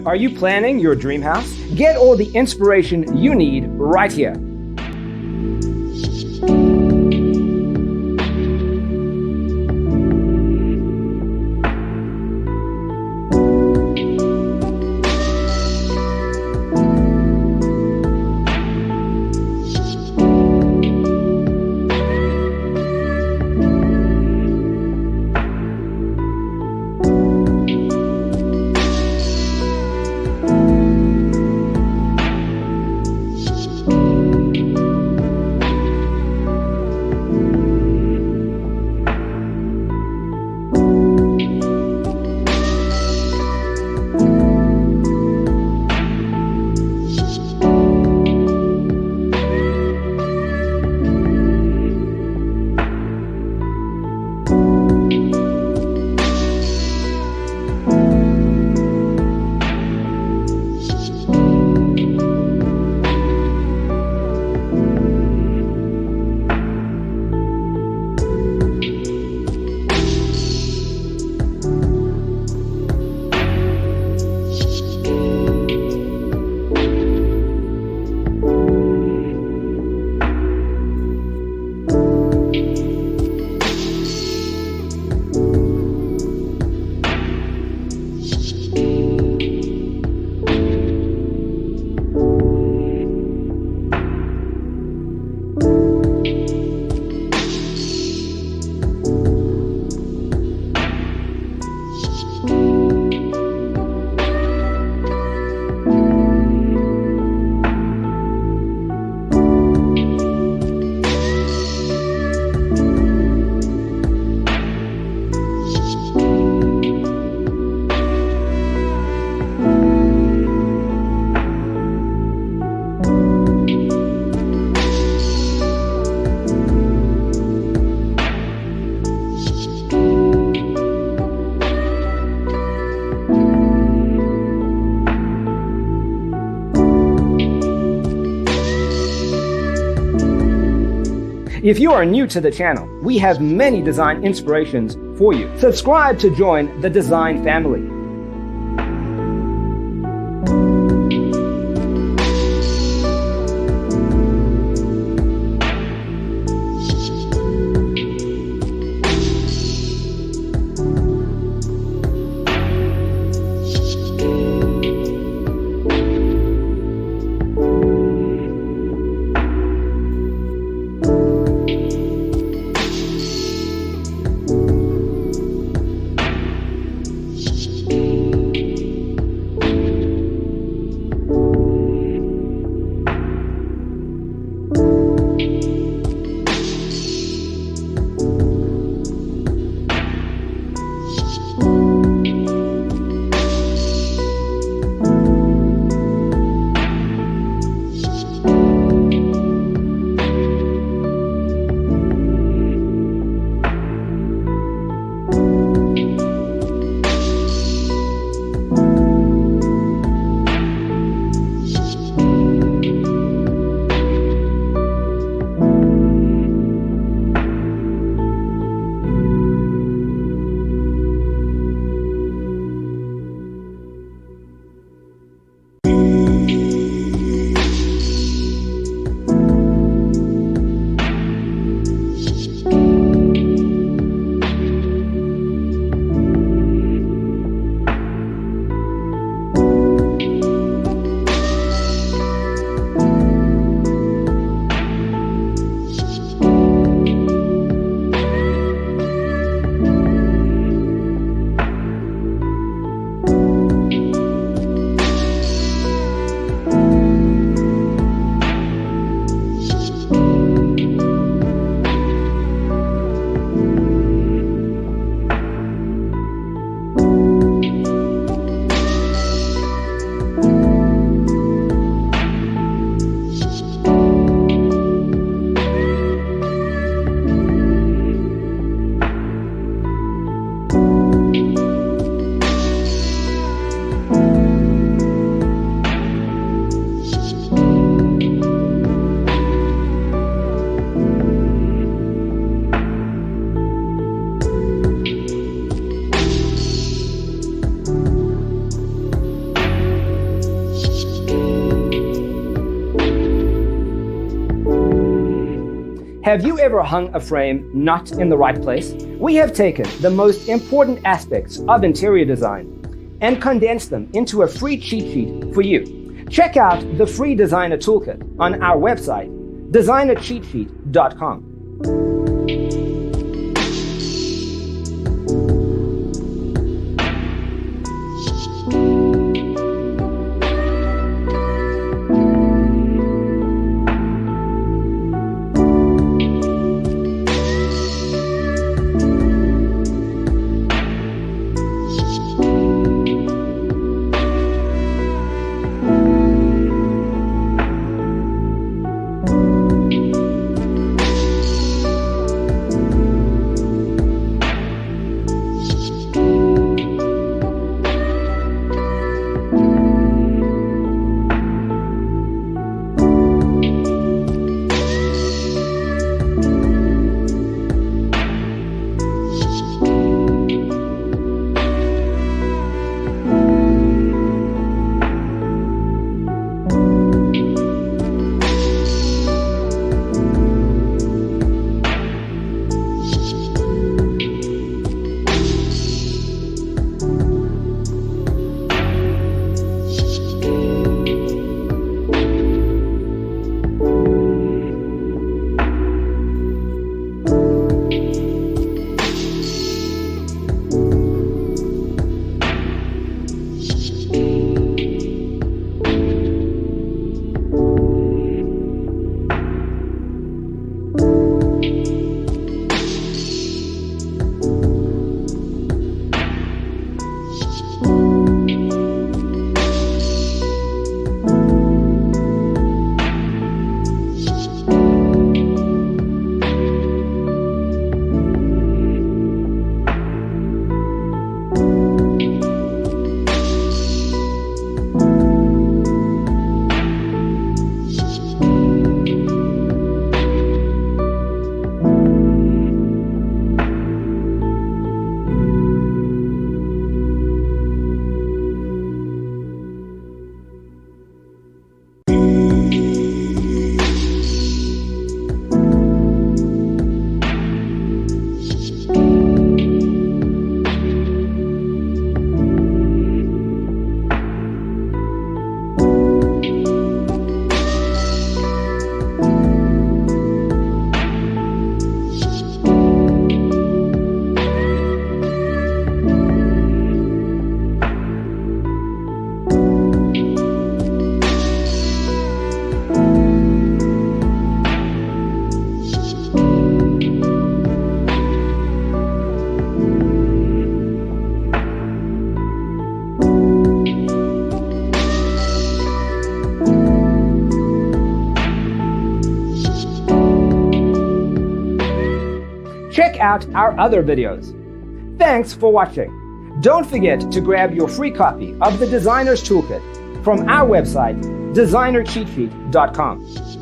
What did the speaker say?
Are you planning your dream house? Get all the inspiration you need right here. If you are new to the channel, we have many design inspirations for you. Subscribe to join the design family. Have you ever hung a frame not in the right place? We have taken the most important aspects of interior design and condensed them into a free cheat sheet for you. Check out the free designer toolkit on our website, designercheatsheet.com. Check out our other videos. Thanks for watching. Don't forget to grab your free copy of the Designer's Toolkit from our website, designercheatsheet.com.